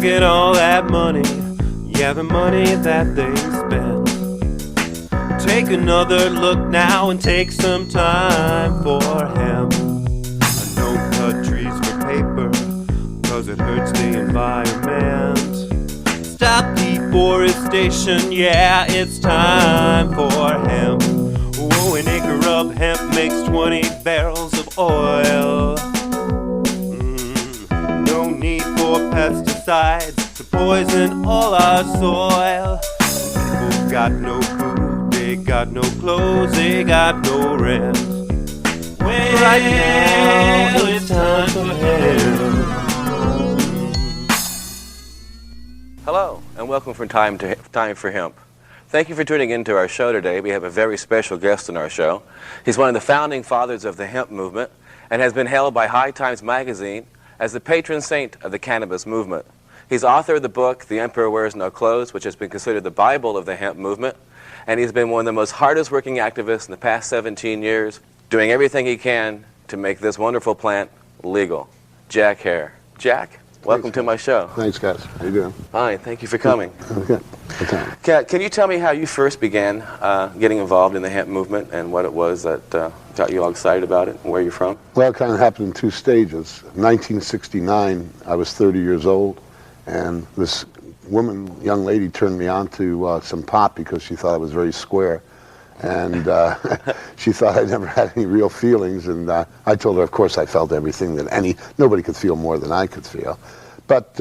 look at all that money, yeah, the money that they spend. Take another look now and take some time for hemp. I don't cut trees for paper, cause it hurts the environment. Stop deforestation, yeah, it's time for hemp. Oh, an acre of hemp makes 20 barrels of oil. No need for pesticides to poison all our soil. People got no food, they got no clothes, they got no rent. Well, right now it's time for hemp. Hello, and welcome for Time for Hemp. Thank you for tuning in to our show today. We have a very special guest on our show. He's one of the founding fathers of the hemp movement and has been hailed by High Times magazine as the patron saint of the cannabis movement. He's author of the book, The Emperor Wears No Clothes, which has been considered the Bible of the hemp movement. And he's been one of the most hardest working activists in the past 17 years, doing everything he can to make this wonderful plant legal. Jack Hare. Jack, welcome to my show. Thanks, guys. How you doing? Fine. Thank you for coming. Okay. Can you tell me how you first began getting involved in the hemp movement and what it was that got you all excited about it and where you're from? Well, it kind of happened in two stages. In 1969, I was 30 years old, and this young lady turned me on to some pot because she thought I was very square. And she thought I never had any real feelings, and I told her, of course, I felt everything that nobody could feel more than I could feel. But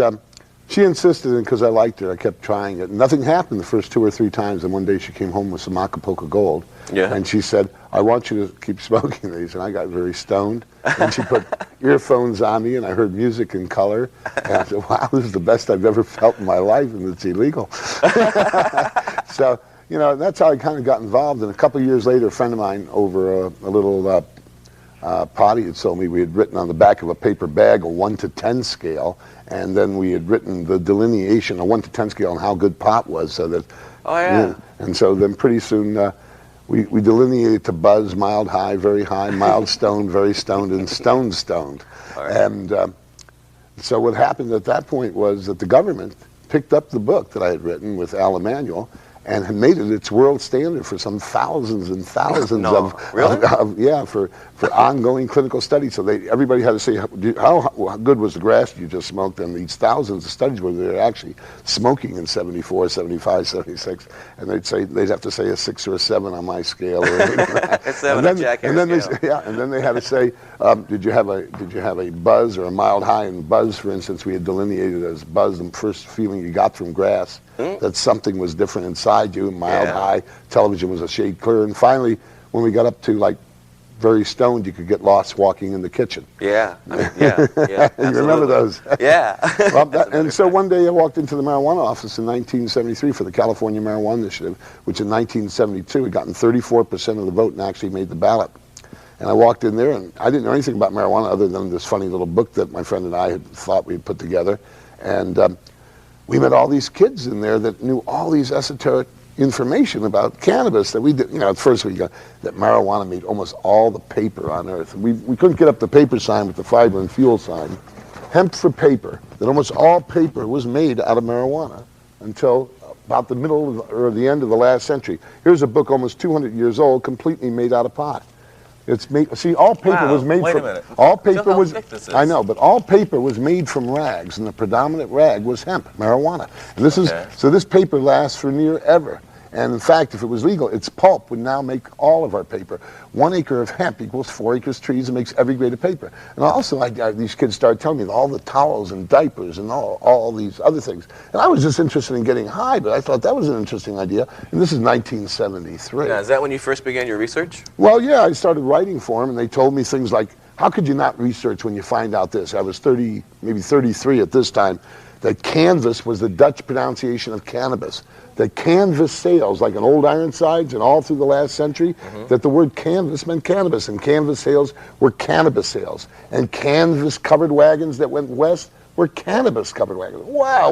she insisted, and because I liked her, I kept trying it. Nothing happened the first 2 or 3 times, and one day she came home with some Acapulco Gold, and she said, I want you to keep smoking these. And I got very stoned, and she put earphones on me, and I heard music in color, and I said, wow, this is the best I've ever felt in my life, and it's illegal. So, you know, that's how I kind of got involved. And a couple of years later, a friend of mine over a little potty had told me we had written on the back of a paper bag a 1 to 10 scale, and then we had written the delineation, a 1 to 10 scale on how good pot was, so that. Oh yeah. And so then pretty soon we delineated to buzz, mild high, mild stoned, very stoned, and stoned. Right. And so what happened at that point was that the government picked up the book that I had written with Al Emanuel and had made it its world standard for some thousands and thousands for ongoing clinical studies. So everybody had to say, how good was the grass you just smoked? And these thousands of studies where they're actually smoking in 74, 75, 76, and they'd have to say a 6 or a 7 on my scale. Or and then they had to say, did you have a buzz or a mild high? And buzz, for instance, we had delineated as buzz, the first feeling you got from grass, that something was different inside you. Mild high, television was a shade clearer, and finally, when we got up to like very stoned, you could get lost walking in the kitchen. Yeah, yeah. You remember those? Yeah. And so one day I walked into the marijuana office in 1973 for the California Marijuana Initiative, which in 1972 had gotten 34% of the vote and actually made the ballot. And I walked in there, and I didn't know anything about marijuana other than this funny little book that my friend and I had thought we'd put together. And we met all these kids in there that knew all these esoteric information about cannabis that we did. You know, at first we got that marijuana made almost all the paper on earth. We couldn't get up the paper sign with the fiber and fuel sign. Hemp for paper, that almost all paper was made out of marijuana until about the middle or the end of the last century. Here's a book almost 200 years old, completely made out of pot. It's made. See, all paper was made from. Wait a minute. All paper was. I know, but all paper was made from rags, and the predominant rag was hemp, marijuana. And this is so. This paper lasts for near ever. And in fact, if it was legal, its pulp would now make all of our paper. 1 acre of hemp equals 4 acres of trees and makes every grade of paper. And also, these kids started telling me all the towels and diapers and all these other things. And I was just interested in getting high, but I thought that was an interesting idea. And this is 1973. Now, is that when you first began your research? Well, yeah, I started writing for them, and they told me things like, how could you not research when you find out this? I was 30, maybe 33 at this time, that canvas was the Dutch pronunciation of cannabis. That canvas sales, like in old Ironsides and all through the last century, that the word canvas meant cannabis, and canvas sales were cannabis sales. And canvas covered wagons that went west were cannabis covered wagons. Wow,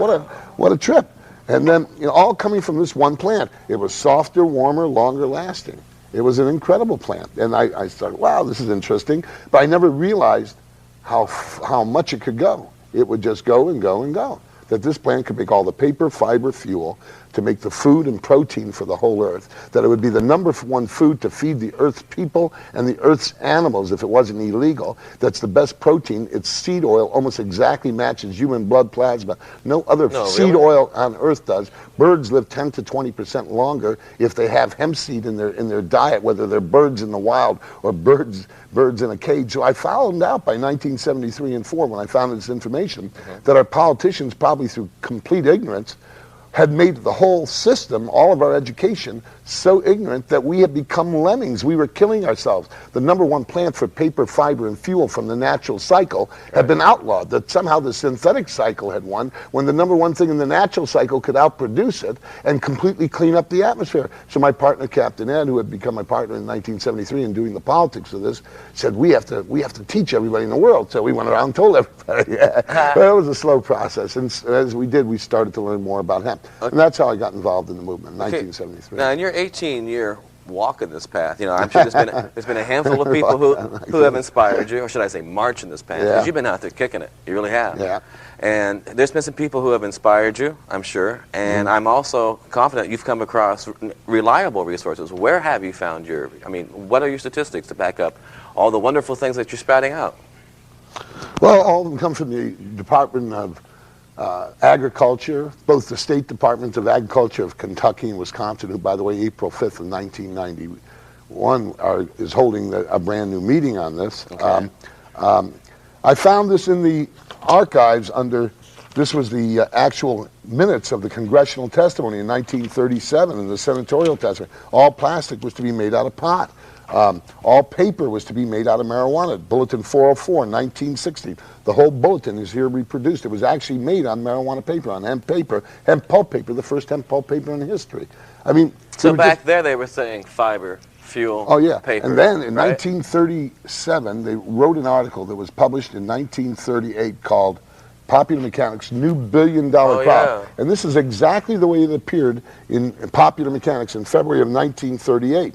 what a trip. And then, you know, all coming from this one plant. It was softer, warmer, longer lasting. It was an incredible plant. And I started, wow, this is interesting. But I never realized how much it could go. It would just go and go and go. that this plant could make all the paper, fiber, fuel to make the food and protein for the whole earth, that it would be the #1 food to feed the earth's people and the earth's animals if it wasn't illegal, that's the best protein. Its seed oil almost exactly matches human blood plasma. No other seed oil on earth does. Birds live 10 to 20% longer if they have hemp seed in their diet, whether they're birds in the wild or birds in a cage. So I found out by 1973 and 4, when I found this information, that our politicians, probably through complete ignorance, had made the whole system, all of our education, so ignorant that we had become lemmings. We were killing ourselves. The #1 plant for paper, fiber, and fuel from the natural cycle had been outlawed. That somehow the synthetic cycle had won, when the #1 thing in the natural cycle could outproduce it and completely clean up the atmosphere. So my partner, Captain Ed, who had become my partner in 1973 in doing the politics of this, said, we have to teach everybody in the world. So we went around and told everybody. But it was a slow process. And as we did, we started to learn more about hemp. And that's how I got involved in the movement in 1973. Now, in your 18-year walk in this path, I'm sure there's been a handful of people who have inspired you, or should I say march in this path, because you've been out there kicking it. You really have. Yeah. And there's been some people who have inspired you, I'm sure, and I'm also confident you've come across reliable resources. Where have you found what are your statistics to back up all the wonderful things that you're spouting out? Well, all of them come from the Department of Agriculture, both the State Departments of Agriculture of Kentucky and Wisconsin, who, by the way, April 5th of 1991 is holding a brand new meeting on this. Okay. I found this in the archives this was the actual minutes of the congressional testimony in 1937 and the senatorial testimony. All plastic was to be made out of pot. All paper was to be made out of marijuana. Bulletin 404 in 1960. The whole bulletin is here reproduced. It was actually made on marijuana paper, on hemp paper, hemp pulp paper, the first hemp pulp paper in history. So back there they were saying fiber, fuel, paper. And then in 1937, they wrote an article that was published in 1938 called Popular Mechanics' New $1 Billion Crop. And this is exactly the way it appeared in Popular Mechanics in February of 1938.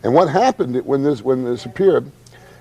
And what happened when this appeared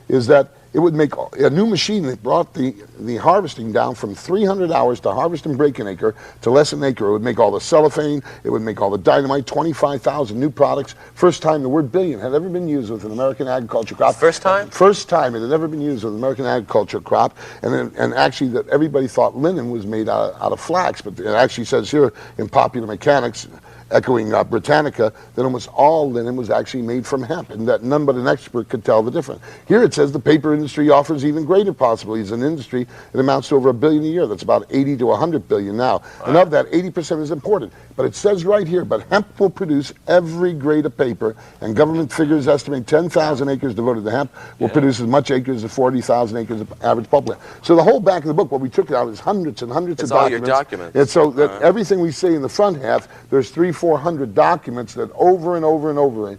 is that it would make a new machine that brought the harvesting down from 300 hours to harvest and break an acre to less than an acre. It would make all the cellophane, it would make all the dynamite, 25,000 new products. First time the word billion had ever been used with an American agriculture crop. First time? First time it had ever been used with an American agriculture crop. And actually that everybody thought linen was made out of flax, but it actually says here in Popular Mechanics, echoing Britannica, that almost all linen was actually made from hemp, and that none but an expert could tell the difference. Here it says the paper industry offers even greater possibilities. An industry that amounts to over $1 billion a year. That's about 80 to 100 billion now. Wow. And of that, 80% is imported. But it says right here, but hemp will produce every grade of paper, and government figures estimate 10,000 acres devoted to hemp will produce as much acres as 40,000 acres of average pulp land. So the whole back of the book, what we took out is hundreds and hundreds of documents. It's all your documents. And so that everything we say in the front half, there's 300-400 documents that over and over and over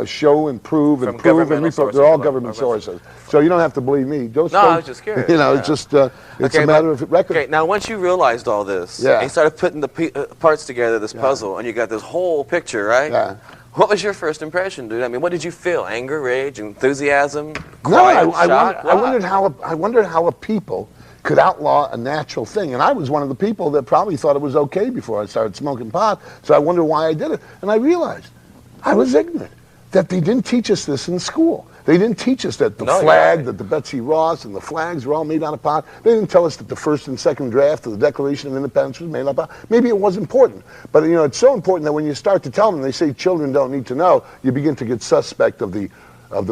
show and prove and prove and report. They're all government sources. So you don't have to believe me. No, I was just curious. It's just it's a matter of record. Okay, now once you realized all this, and you started putting the parts together, this puzzle, and you got this whole picture, right? Yeah. What was your first impression, dude? What did you feel? Anger, rage, enthusiasm, quiet, shock? I wondered how a people could outlaw a natural thing. And I was one of the people that probably thought it was okay before I started smoking pot. So I wondered why I did it. And I realized I was ignorant, that they didn't teach us this in school. They didn't teach us that the flag, that the Betsy Ross and the flags were all made out of pot. They didn't tell us that the first and second draft of the Declaration of Independence was made out of pot. Maybe it was important. But it's so important that when you start to tell them, they say children don't need to know, you begin to get suspect of the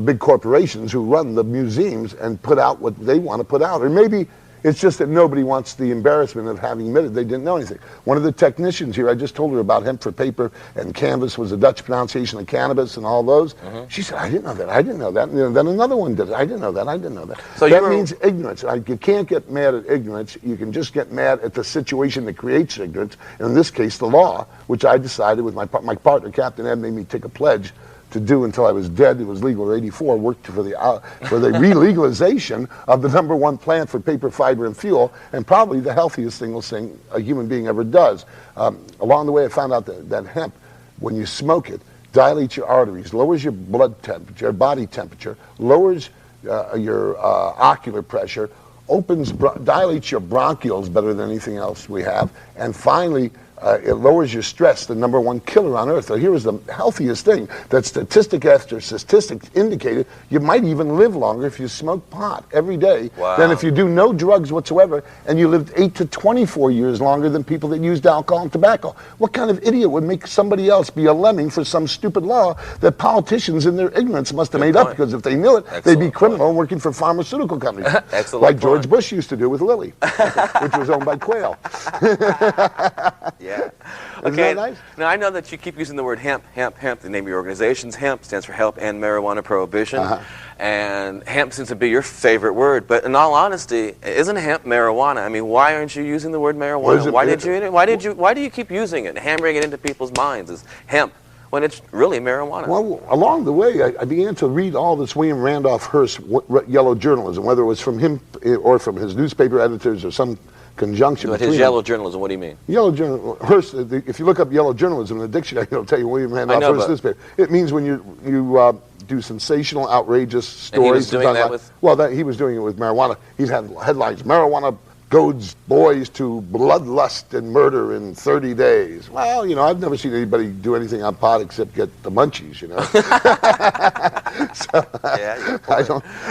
big corporations who run the museums and put out what they want to put out. Or maybe it's just that nobody wants the embarrassment of having admitted they didn't know anything. One of the technicians here, I just told her about hemp for paper, and canvas was a Dutch pronunciation of cannabis and all those. She said, I didn't know that, I didn't know that. And then another one did it, I didn't know that, I didn't know that. So that means ignorance. You can't get mad at ignorance, you can just get mad at the situation that creates ignorance, and in this case, the law, which I decided with my partner, Captain Ed, made me take a pledge to do until I was dead. It was legal in '84. Worked for the re-legalization of the #1 plant for paper, fiber, and fuel, and probably the healthiest thing a human being ever does. Along the way, I found out that hemp, when you smoke it, dilates your arteries, lowers your blood temperature, body temperature, lowers your ocular pressure, dilates your bronchioles better than anything else we have, and finally, it lowers your stress, the #1 killer on earth. So here is the healthiest thing that statistic after statistic indicated you might even live longer if you smoke pot every day than if you do no drugs whatsoever, and you lived 8 to 24 years longer than people that used alcohol and tobacco. What kind of idiot would make somebody else be a lemming for some stupid law that politicians in their ignorance must have made up, because if they knew it, they'd be criminal and working for pharmaceutical companies. Like George Bush used to do with Lilly, which was owned by Quail. Yeah. Isn't that nice? Now, I know that you keep using the word hemp, the name of your organization's hemp, stands for Help End Marijuana Prohibition. And hemp seems to be your favorite word, but in all honesty, isn't hemp marijuana? I mean, why aren't you using the word marijuana? Why do you keep using it and hammering it into people's minds as hemp when it's really marijuana? Well, along the way, I began to read all this William Randolph Hearst yellow journalism, whether it was from him or from his newspaper editors or some conjunction. But his yellow journalism, what do you mean? Yellow journalism, Hearst, if you look up yellow journalism in the dictionary, it'll tell you William Randolph Hearst newspaper. It means when you do sensational, outrageous stories. And he was doing that with? Well, he was doing it with marijuana. He's had headlines, marijuana goads boys to bloodlust and murder in 30 days. Well, I've never seen anybody do anything on pot except get the munchies, So, yeah,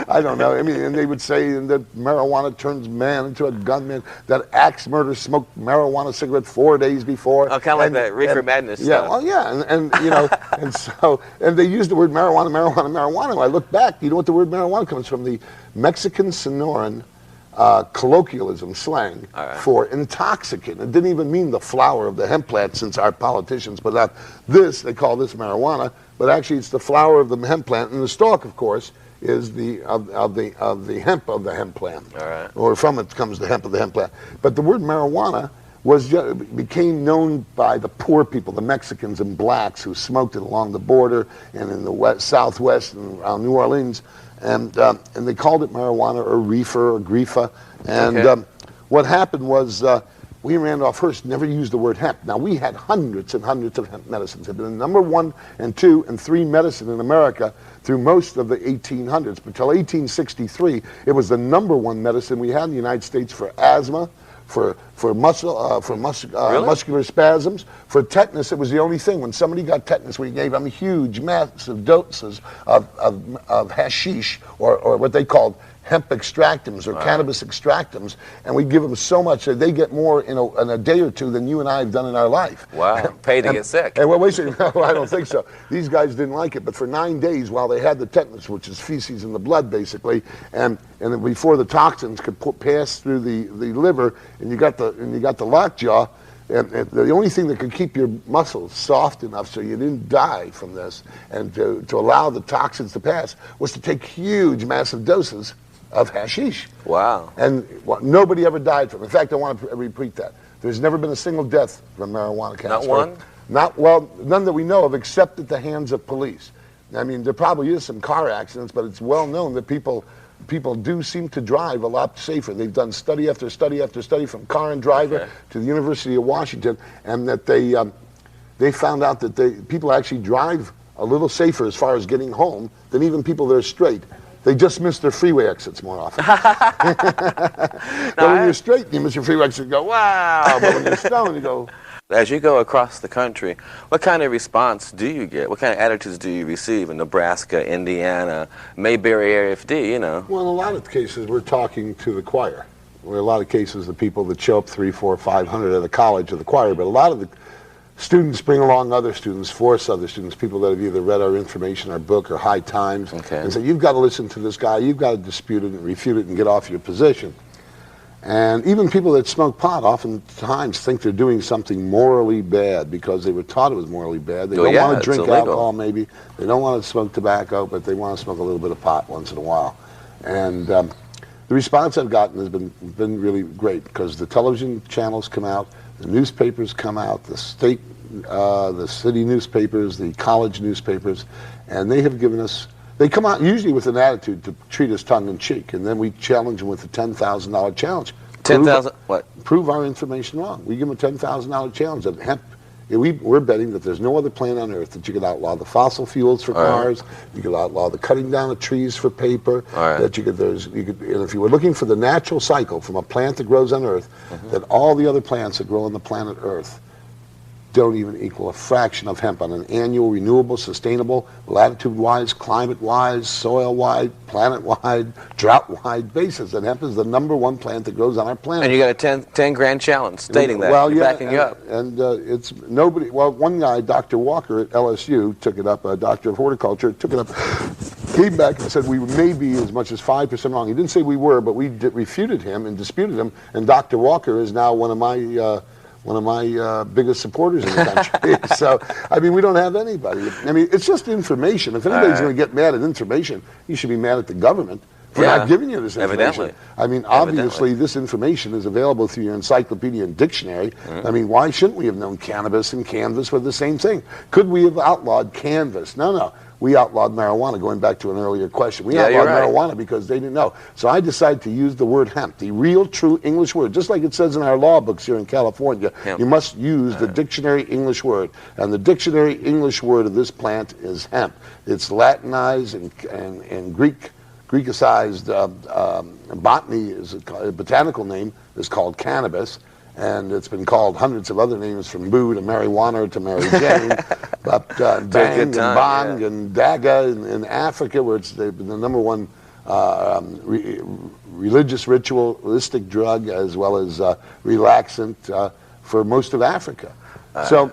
I don't know. I mean, and they would say that marijuana turns man into a gunman, that axe murderer smoked marijuana cigarette 4 days before. Oh, kind of like that reefer madness yeah, stuff. Well, yeah, and they used the word marijuana. I look back, you know what the word marijuana comes from? The Mexican Sonoran colloquialism, slang, for intoxicant. It didn't even mean the flower of the hemp plant, since our politicians put out this, they call this marijuana, but actually it's the flower of the hemp plant, and the stalk, of course, is the hemp of the hemp plant. Or from it comes the hemp of the hemp plant. But the word marijuana became known by the poor people, the Mexicans and blacks who smoked it along the border and in the southwest and around New Orleans. And they called it marijuana or reefer or grifa. And what happened was William Randolph Hearst never used the word hemp. Now, we had hundreds and hundreds of hemp medicines. It had been the #1 and 2 and 3 medicine in America through most of the 1800s. But until 1863, it was the #1 medicine we had in the United States for asthma, for muscular spasms, for tetanus. It was the only thing. When somebody got tetanus, we gave them huge, massive doses of hashish, or what they called hemp extractums or cannabis extractums, and we give them so much that they get more in a day or two than you and I have done in our life. Wow, paid to get sick. And well, wait a second, no, I don't think so. These guys didn't like it, but for 9 days while they had the tetanus, which is feces in the blood basically, and then before the toxins could pass through the liver, and you got the lockjaw. And the only thing that could keep your muscles soft enough so you didn't die from this, and to allow the toxins to pass, was to take huge, massive doses of hashish. Wow. And nobody ever died from it. In fact, I want to repeat that. There's never been a single death from marijuana. Not one? None that we know of, except at the hands of police. I mean, there probably is some car accidents, but it's well known that people do seem to drive a lot safer. They've done study after study after study, from car and driver to the University of Washington, and that they found out that people actually drive a little safer as far as getting home than even people that are straight. They just miss their freeway exits more often. But when you're straight, you miss your freeway exit and go, wow. But when you're stoned, you go. As you go across the country, what kind of response do you get? What kind of attitudes do you receive in Nebraska, Indiana, Mayberry area, Well, in a lot of cases, we're talking to the choir. Where a lot of cases, the people that show up 300, 400, 500 at the college or the choir, but a lot of the students bring along other students, force other students, people that have either read our information, our book, or High Times, and say, you've got to listen to this guy, you've got to dispute it and refute it and get off your position. And even people that smoke pot oftentimes think they're doing something morally bad because they were taught it was morally bad. They don't want to drink alcohol, maybe. They don't want to smoke tobacco, but they want to smoke a little bit of pot once in a while. And the response I've gotten has been really great, because the television channels come out, the newspapers come out, the city newspapers, the college newspapers, and they have given us. They come out usually with an attitude to treat us tongue-in-cheek, and then we challenge them with a $10,000 challenge. $10,000 what? Prove our information wrong. We give them a $10,000 challenge that hemp We're betting that there's no other plant on earth that you could outlaw the fossil fuels for cars, you could outlaw the cutting down of trees for paper, that and if you were looking for the natural cycle from a plant that grows on earth, that all the other plants that grow on the planet earth don't even equal a fraction of hemp on an annual, renewable, sustainable, latitude-wise, climate-wise, soil-wide, planet-wide, drought-wide basis. And hemp is the #1 plant that grows on our planet. And you got a 10 grand challenge stating that. Well, backing you up. And it's nobody. Well, one guy, Dr. Walker at LSU, took it up. A doctor of horticulture took it up. Came back and said we may be as much as 5% wrong. He didn't say we were, but we refuted him and disputed him. And Dr. Walker is now one of my biggest supporters in the country. So, I mean, we don't have anybody. I mean, it's just information. If anybody's going to get mad at information, you should be mad at the government for not giving you this information. Evidently. I mean, obviously, this information is available through your encyclopedia and dictionary. I mean, why shouldn't we have known cannabis and canvas were the same thing? Could we have outlawed canvas? No. We outlawed marijuana, going back to an earlier question. We outlawed marijuana because they didn't know. So I decided to use the word hemp, the real, true English word, just like it says in our law books here in California. Hemp. You must use the dictionary English word. And the dictionary English word of this plant is hemp. It's Latinized and Greekicized botany, is a botanical name, is called cannabis. And it's been called hundreds of other names, from boo to marijuana to Mary Jane, but bang and bong and daga in Africa, where it's the #1 religious ritualistic drug, as well as relaxant for most of Africa. So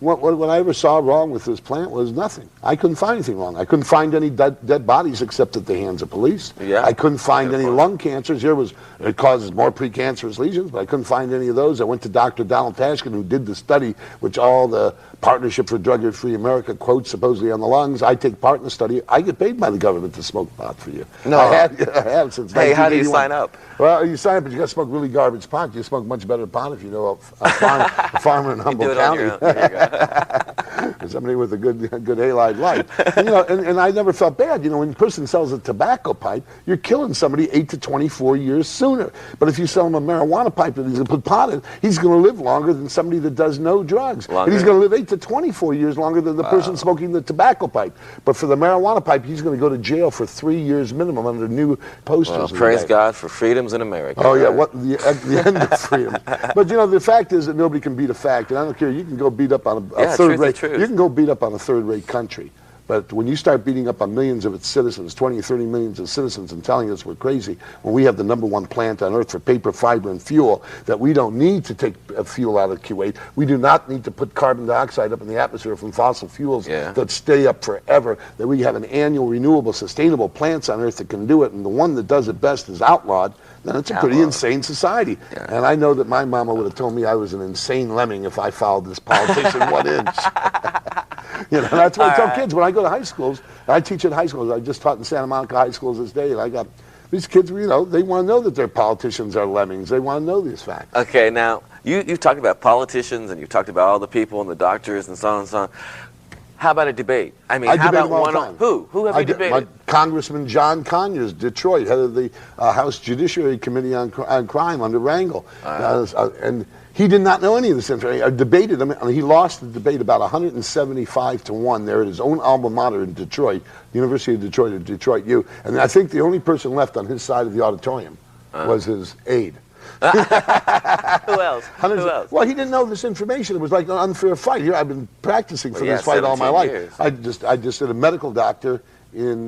what I ever saw wrong with this plant was nothing. I couldn't find anything wrong. I couldn't find any dead bodies except at the hands of police. I couldn't find any lung cancers. It causes more precancerous lesions, but I couldn't find any of those. I went to Dr. Donald Tashkin, who did the study, which all the Partnership for Drug-Free America quotes supposedly on the lungs. I take part in the study. I get paid by the government to smoke pot for you. No. I have since 1981. Hey, how do you sign up? Well, you sign up, but you got to smoke really garbage pot. You smoke much better pot if you know a farmer in Humboldt County. Somebody with a good halide life. And I never felt bad. When a person sells a tobacco pipe, you're killing somebody 8 to 24 years sooner. But if you sell him a marijuana pipe that he's going to put pot in, he's going to live longer than somebody that does no drugs. And he's going to live 8 to 24 years longer than the person smoking the tobacco pipe. But for the marijuana pipe, he's going to go to jail for 3 years minimum under new posters. Well, praise God for freedoms in America. Oh, yeah, the end of freedom. But, the fact is that nobody can beat a fact. And I don't care, you can go beat up on a third-rate. You can go beat up on a third-rate country. But when you start beating up on millions of its citizens, 20 or 30 millions of citizens, and telling us we're crazy, when we have the #1 plant on earth for paper, fiber, and fuel, that we don't need to take fuel out of Kuwait. We do not need to put carbon dioxide up in the atmosphere from fossil fuels that stay up forever, that we have an annual, renewable, sustainable plants on earth that can do it, and the one that does it best is outlawed, then it's a pretty insane society. And I know that my mama would have told me I was an insane lemming if I followed this politician 1 inch. That's what I tell kids when I go to high schools. And I teach at high schools. I just taught in Santa Monica high schools this day, and I got these kids. They want to know that their politicians are lemmings. They want to know these facts. Okay, now you've talked about politicians, and you've talked about all the people and the doctors and so on and so on. How about a debate? I mean, how about one on who? Who have you debated? Congressman John Conyers, Detroit, head of the House Judiciary Committee on Crime under Rangel, and he did not know any of this information. I debated him, and he lost the debate about 175 to 1 there at his own alma mater in Detroit, University of Detroit, at Detroit U. And I think the only person left on his side of the auditorium was his aide. Who else? Well, he didn't know this information. It was like an unfair fight. I've been practicing for this fight all my life. Years. I just did a medical doctor in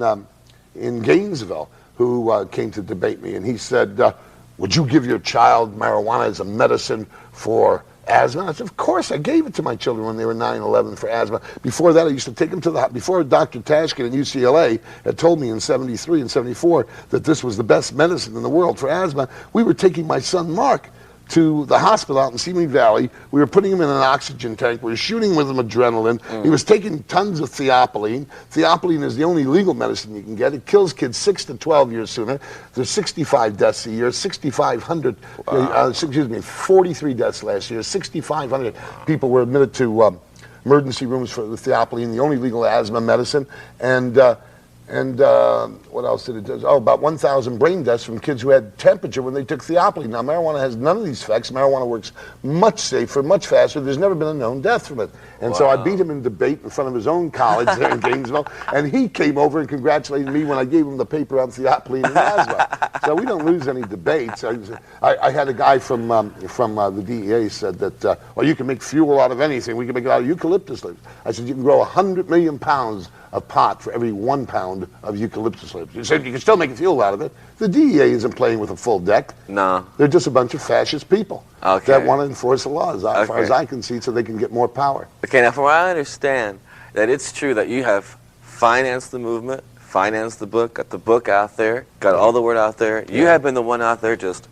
Gainesville who came to debate me, and he said, would you give your child marijuana as a medicine for asthma? I said, of course. I gave it to my children when they were 9, 11 for asthma. Before that, I used to take them to before Dr. Tashkin at UCLA had told me in 73 and 74 that this was the best medicine in the world for asthma, we were taking my son Mark to the hospital out in Simi Valley. We were putting him in an oxygen tank. We were shooting with him adrenaline. He was taking tons of theophylline. Theophylline is the only legal medicine you can get. It kills kids 6 to 12 years sooner. There's 65 deaths a year, 6,500, 43 deaths last year. 6,500 people were admitted to emergency rooms for the theophylline, the only legal asthma medicine. And And what else did it do? Oh, about 1,000 brain deaths from kids who had temperature when they took theophylline. Now, marijuana has none of these effects. Marijuana works much safer, much faster. There's never been a known death from it. And so I beat him in debate in front of his own college there in Gainesville. And he came over and congratulated me when I gave him the paper on theophylline and asthma. So we don't lose any debates. I had a guy from the DEA said that, well, you can make fuel out of anything. We can make it out of eucalyptus leaves. I said, you can grow 100 million pounds of pot for every 1 pound of eucalyptus leaves. You said you can still make a fuel out of it. The DEA isn't playing with a full deck. No. They're just a bunch of fascist people that want to enforce the laws, as far as I can see, so they can get more power. Okay, now from what I understand, that it's true that you have financed the movement, financed the book, got the book out there, got all the word out there. You have been the one out there just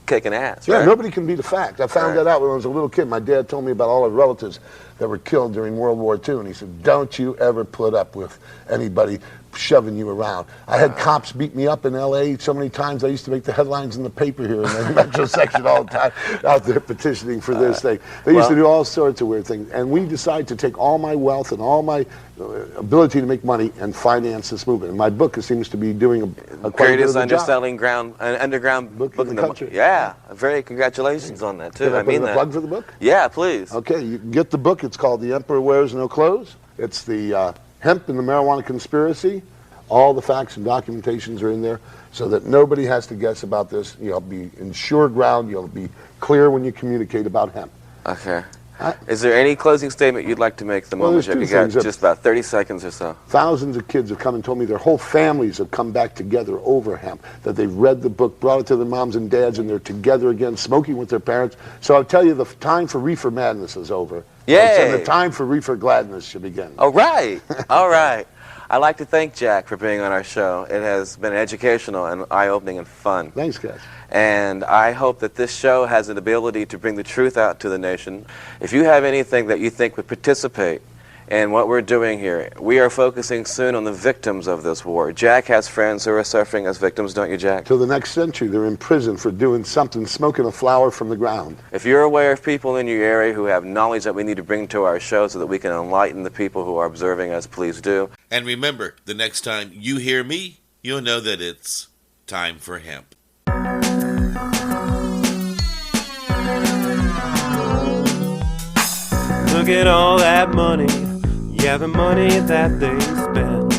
kicking ass, right? Yeah, nobody can beat a fact. I found that out when I was a little kid. My dad told me about all his relatives that were killed during World War II, and he said, don't you ever put up with anybody shoving you around. I had cops beat me up in L.A. so many times. I used to make the headlines in the paper here in the metro section all the time, out there petitioning for this thing. They used to do all sorts of weird things. And we decided to take all my wealth and all my ability to make money and finance this movement. And my book seems to be doing a quite greatest good underselling underground book in the country. Yeah, very congratulations on that, too. Can I put in a plug for the book? Yeah, please. Okay, you can get the book. It's called The Emperor Wears No Clothes. It's the hemp and the marijuana conspiracy. All the facts and documentations are in there so that nobody has to guess about this. You'll be in sure ground. You'll be clear when you communicate about hemp. Okay. Is there any closing statement you'd like to make at the moment? You got just about 30 seconds or so. Thousands of kids have come and told me their whole families have come back together over hemp, that they've read the book, brought it to their moms and dads, and they're together again, smoking with their parents. So I'll tell you, the time for reefer madness is over. Yay! And the time for reefer gladness should begin. All right. All right. I'd like to thank Jack for being on our show. It has been educational and eye-opening and fun. Thanks, guys. And I hope that this show has an ability to bring the truth out to the nation. If you have anything that you think would participate in what we're doing here, we are focusing soon on the victims of this war. Jack has friends who are suffering as victims, don't you, Jack? Till the next century, they're in prison for doing something, smoking a flower from the ground. If you're aware of people in your area who have knowledge that we need to bring to our show so that we can enlighten the people who are observing us, please do. And remember, the next time you hear me, you'll know that it's time for hemp. Look at all that money, yeah, the money that they spend.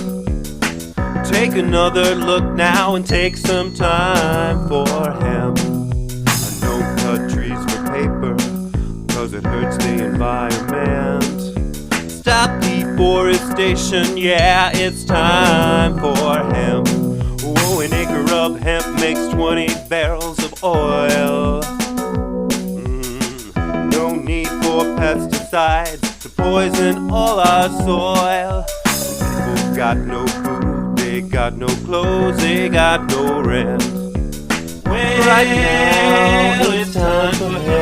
Take another look now and take some time for hemp. I don't cut trees for paper, cause it hurts the environment. Stop deforestation, yeah, it's time for hemp. Whoa, an acre of hemp makes 20 barrels of oil. No need for pesticides to poison all our soil. People got no food, they got no clothes, they got no rent. Well, right now it's time for hemp.